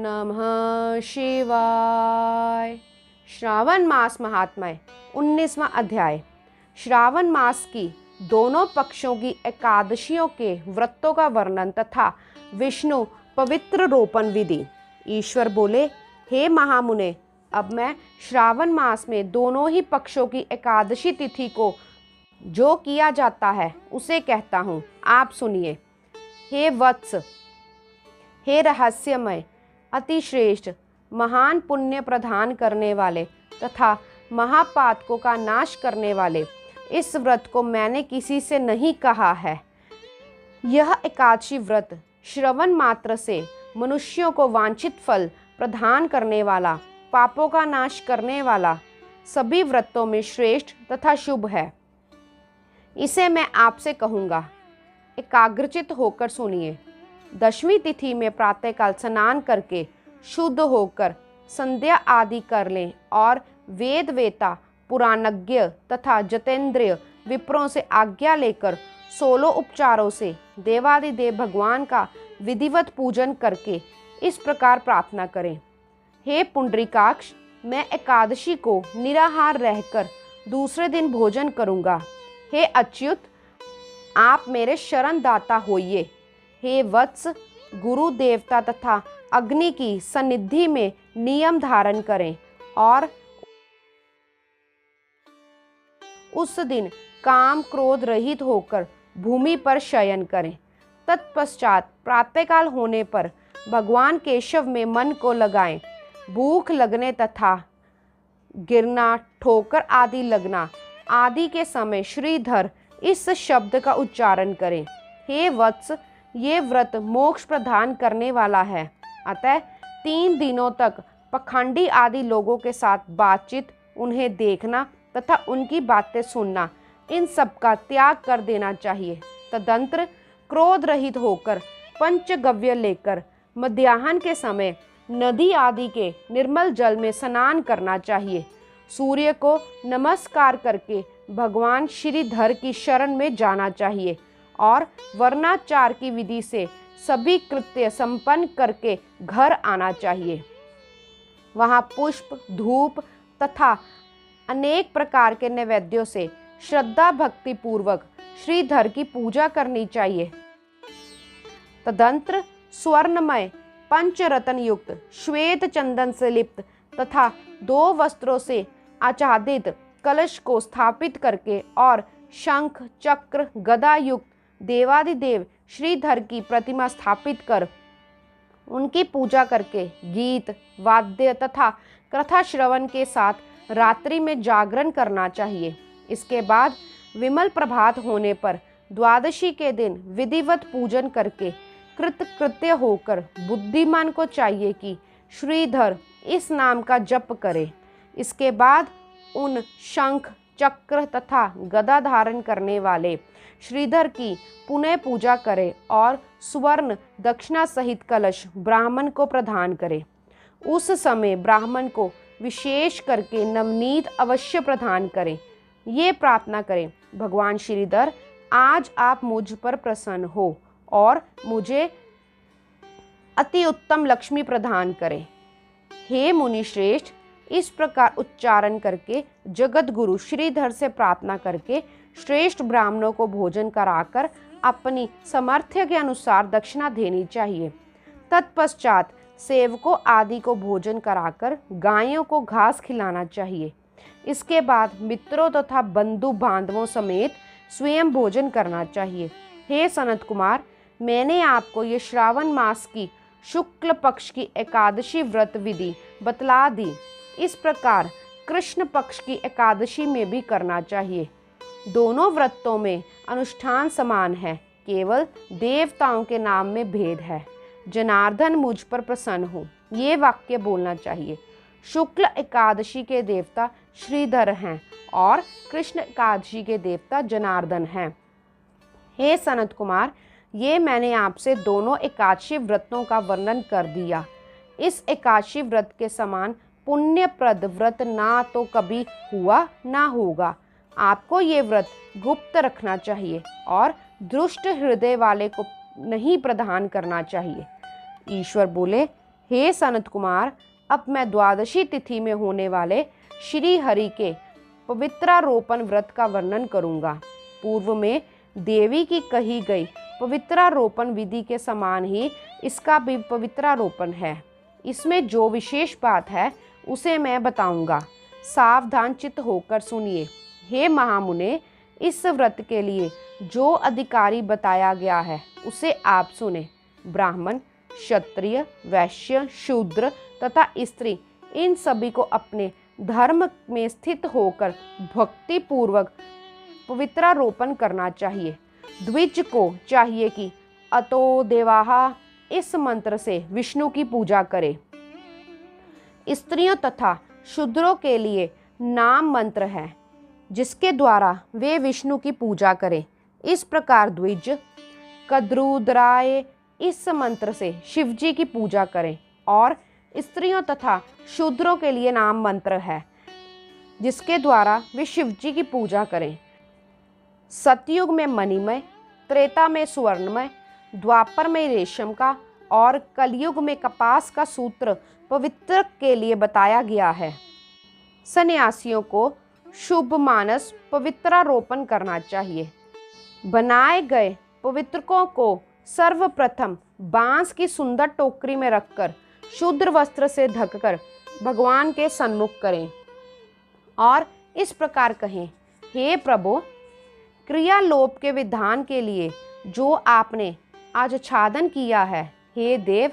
नमः शिवाय। श्रावण मास महात्म्य 19वां अध्याय। श्रावण मास की दोनों पक्षों की एकादशियों के व्रतों का वर्णन तथा विष्णु पवित्र रोपण विधि। ईश्वर बोले, हे महामुने, अब मैं श्रावण मास में दोनों ही पक्षों की एकादशी तिथि को जो किया जाता है उसे कहता हूँ, आप सुनिए। हे वत्स, हे रहस्यमय, अति श्रेष्ठ, महान पुण्य प्रदान करने वाले तथा महापातकों का नाश करने वाले, इस व्रत को मैंने किसी से नहीं कहा है। यह एकादशी व्रत श्रवण मात्र से मनुष्यों को वांछित फल प्रदान करने वाला, पापों का नाश करने वाला, सभी व्रतों में श्रेष्ठ तथा शुभ है। इसे मैं आपसे कहूँगा, एकाग्रचित होकर सुनिए। 10वीं तिथि में प्रातःकाल स्नान करके शुद्ध होकर संध्या आदि कर लें और वेद वेता, पुराणज्ञ तथा जतेंद्रिय विप्रों से आज्ञा लेकर 16 उपचारों से देवादिदेव भगवान का विधिवत पूजन करके इस प्रकार प्रार्थना करें। हे पुंडरीकाक्ष, मैं एकादशी को निराहार रहकर दूसरे दिन भोजन करूँगा। हे अच्युत, आप मेरे शरण दाता होइए। हे वत्स, गुरु देवता तथा अग्नि की सन्निधि में नियम धारण करें और उस दिन काम क्रोध रहित होकर भूमि पर शयन करें। तत्पश्चात प्रातःकाल होने पर भगवान केशव में मन को लगाएं। भूख लगने तथा गिरना, ठोकर आदि लगना आदि के समय श्रीधर इस शब्द का उच्चारण करें। हे वत्स, ये व्रत मोक्ष प्रदान करने वाला है। अतः 3 दिनों तक पखंडी आदि लोगों के साथ बातचीत, उन्हें देखना तथा उनकी बातें सुनना, इन सब का त्याग कर देना चाहिए। तदंतर क्रोध रहित होकर पंचगव्य लेकर मध्याह्न के समय नदी आदि के निर्मल जल में स्नान करना चाहिए। सूर्य को नमस्कार करके भगवान श्रीधर की शरण में जाना चाहिए और वर्णाचार की विधि से सभी कृत्य संपन्न करके घर आना चाहिए। वहाँ पुष्प, धूप तथा अनेक प्रकार के नैवेद्यों से श्रद्धा भक्ति पूर्वक श्रीधर की पूजा करनी चाहिए। तदंतर स्वर्णमय, पंचरत्न युक्त, श्वेत चंदन से लिप्त तथा 2 वस्त्रों से आच्छादित कलश को स्थापित करके और शंख, चक्र, गदा युक्त देवादिदेव श्रीधर की प्रतिमा स्थापित कर उनकी पूजा करके गीत, वाद्य तथा कथा श्रवण के साथ रात्रि में जागरण करना चाहिए। इसके बाद विमल प्रभात होने पर द्वादशी के दिन विधिवत पूजन करके कृतकृत्य होकर बुद्धिमान को चाहिए कि श्रीधर इस नाम का जप करे। इसके बाद उन शंख, चक्र तथा गदा धारण करने वाले श्रीधर की पुनः पूजा करे और स्वर्ण दक्षिणा सहित कलश ब्राह्मण को प्रदान करे। उस समय ब्राह्मण को विशेष करके नवनीत अवश्य प्रदान करें। ये प्रार्थना करें, भगवान श्रीधर, आज आप मुझ पर प्रसन्न हो और मुझे अति उत्तम लक्ष्मी प्रदान करें। हे मुनि श्रेष्ठ, इस प्रकार उच्चारण करके जगत गुरु श्रीधर से प्रार्थना करके श्रेष्ठ ब्राह्मणों को भोजन कराकर अपनी सामर्थ्य के अनुसार दक्षिणा देनी चाहिए। तत्पश्चात सेवकों आदि को भोजन कराकर गायों को घास खिलाना चाहिए। इसके बाद मित्रों तथा बंधु बांधवों समेत स्वयं भोजन करना चाहिए। हे सनत कुमार, मैंने आपको ये श्रावण मास की शुक्ल पक्ष की एकादशी व्रत विधि बतला दी। इस प्रकार कृष्ण पक्ष की एकादशी में भी करना चाहिए। दोनों व्रतों में अनुष्ठान समान है, केवल देवताओं के नाम में भेद है। जनार्दन, मुझ पर प्रसन्न हो, ये वाक्य बोलना चाहिए। शुक्ल एकादशी के देवता श्रीधर हैं और कृष्ण एकादशी के देवता जनार्दन हैं। हे सनत कुमार, ये मैंने आपसे दोनों एकादशी व्रतों का वर्णन कर दिया। इस एकादशी व्रत के समान पुण्यप्रद व्रत ना तो कभी हुआ ना होगा। आपको ये व्रत गुप्त रखना चाहिए और दुष्ट हृदय वाले को नहीं प्रदान करना चाहिए। ईश्वर बोले, हे सनत कुमार, अब मैं द्वादशी तिथि में होने वाले श्री हरि के पवित्रारोपण व्रत का वर्णन करूंगा। पूर्व में देवी की कही गई पवित्रारोपण विधि के समान ही इसका भी पवित्रारोपण है। इसमें जो विशेष बात है उसे मैं बताऊंगा। सावधान चित्त होकर सुनिए। हे महामुने, इस व्रत के लिए जो अधिकारी बताया गया है उसे आप सुने। ब्राह्मण, क्षत्रिय, वैश्य, शूद्र तथा स्त्री, इन सभी को अपने धर्म में स्थित होकर भक्ति पूर्वक पवित्रारोपण करना चाहिए। द्विज को चाहिए कि अतो देवाः इस मंत्र से विष्णु की पूजा करे। स्त्रियों तथा शूद्रों के लिए नाम मंत्र है जिसके द्वारा वे विष्णु की पूजा करें। इस प्रकार द्विज कद्रुद्राय इस मंत्र से शिवजी की पूजा करें और स्त्रियों तथा शूद्रों के लिए नाम मंत्र है जिसके द्वारा वे शिवजी की पूजा करें। सतयुग में मणिमय, त्रेता में सुवर्णमय, द्वापर में रेशम का और कलयुग में कपास का सूत्र पवित्र के लिए बताया गया है। सन्यासियों को शुभ मानस पवित्रारोपण करना चाहिए। बनाए गए पवित्रकों को सर्वप्रथम बांस की सुंदर टोकरी में रखकर शुद्ध वस्त्र से ढककर भगवान के सन्मुख करें और इस प्रकार कहें, हे प्रभु, क्रियालोप के विधान के लिए जो आपने आज आच्छादन किया है, हे देव,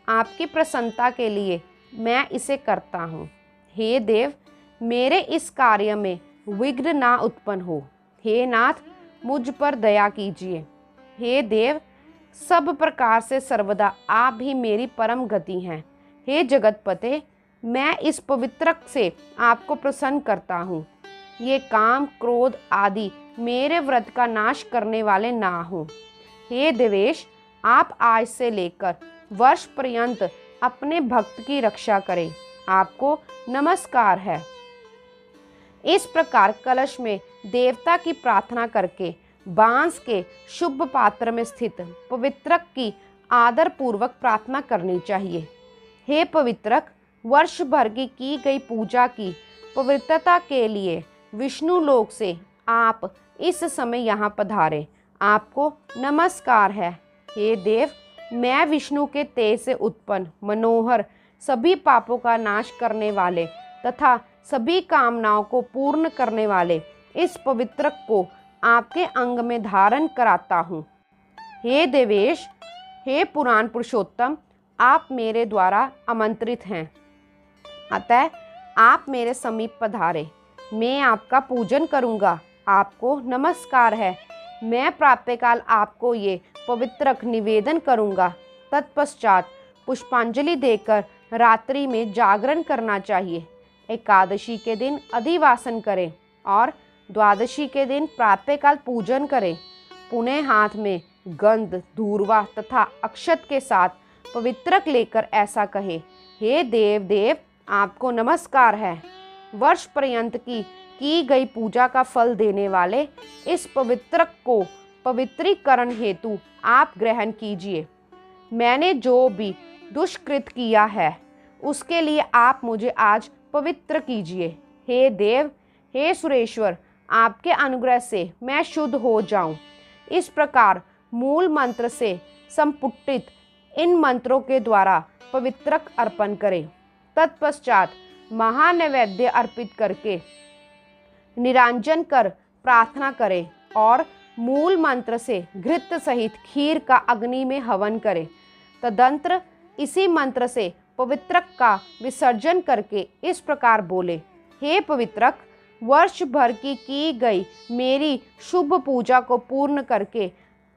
आपकी प्रसन्नता के लिए मैं इसे करता हूँ। हे देव, मेरे इस कार्य में विघ्न ना उत्पन्न हो। हे नाथ, मुझ पर दया कीजिए। हे देव, सब प्रकार से सर्वदा आप ही मेरी परम गति हैं। हे जगतपते, मैं इस पवित्र से आपको प्रसन्न करता हूँ। ये काम, क्रोध आदि मेरे व्रत का नाश करने वाले ना हो। हे देवेश, आप आज से लेकर वर्ष पर्यंत अपने भक्त की रक्षा करें। आपको नमस्कार है। इस प्रकार कलश में देवता की प्रार्थना करके बांस के शुभ पात्र में स्थित पवित्रक की आदर पूर्वक प्रार्थना करनी चाहिए। हे पवित्रक, वर्ष भर की गई पूजा की पवित्रता के लिए विष्णु लोक से आप इस समय यहाँ पधारे। आपको नमस्कार है। हे देव, मैं विष्णु के तेज से उत्पन्न मनोहर, सभी पापों का नाश करने वाले तथा सभी कामनाओं को पूर्ण करने वाले इस पवित्रक को आपके अंग में धारण कराता हूँ। हे देवेश, हे पुराण पुरुषोत्तम, आप मेरे द्वारा आमंत्रित हैं, अतः आप मेरे समीप पधारे। मैं आपका पूजन करूँगा। आपको नमस्कार है। मैं प्रातःकाल आपको ये पवित्रक निवेदन करूँगा। तत्पश्चात पुष्पांजलि देकर रात्रि में जागरण करना चाहिए। एकादशी के दिन अधिवासन करें और द्वादशी के दिन प्रातःकाल पूजन करें। पुनः हाथ में गंध, धूर्वा तथा अक्षत के साथ पवित्रक लेकर ऐसा कहे, हे देव देव, आपको नमस्कार है। वर्ष पर्यंत की गई पूजा का फल देने वाले इस पवित्रक को पवित्रीकरण हेतु आप ग्रहण कीजिए। मैंने जो भी दुष्कृत किया है उसके लिए आप मुझे आज पवित्र कीजिए। हे देव, हे सुरेश्वर, आपके अनुग्रह से मैं शुद्ध हो जाऊं। इस प्रकार मूल मंत्र से संपुटित इन मंत्रों के द्वारा पवित्रक अर्पण करें। तत्पश्चात महानैवेद्य अर्पित करके निरांजन कर प्रार्थना करें और मूल मंत्र से घृत सहित खीर का अग्नि में हवन करें। तदंतर इसी मंत्र से पवित्रक का विसर्जन करके इस प्रकार बोले, हे पवित्रक, वर्ष भर की गई मेरी शुभ पूजा को पूर्ण करके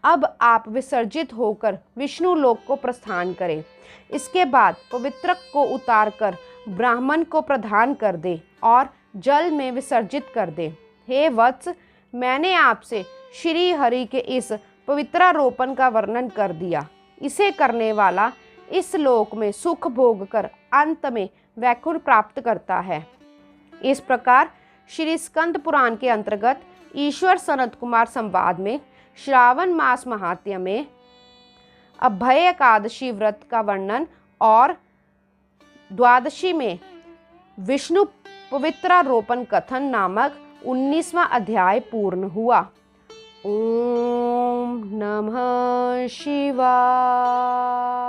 अब आप विसर्जित होकर विष्णु लोक को प्रस्थान करें। इसके बाद पवित्रक को उतारकर ब्राह्मण को प्रदान कर दे और जल में विसर्जित कर दे। हे वत्स, मैंने आपसे श्री हरि के इस पवित्रारोपण का वर्णन कर दिया। इसे करने वाला इस लोक में सुख भोग कर अंत में वैकुंठ प्राप्त करता है। इस प्रकार श्री स्कंद पुराण के अंतर्गत ईश्वर सनत कुमार संवाद में श्रावण मास महात्म्य में अभय एकादशी व्रत का वर्णन और द्वादशी में विष्णु पवित्रारोपण कथन नामक 19वां अध्याय पूर्ण हुआ। ओम नमः शिवाय।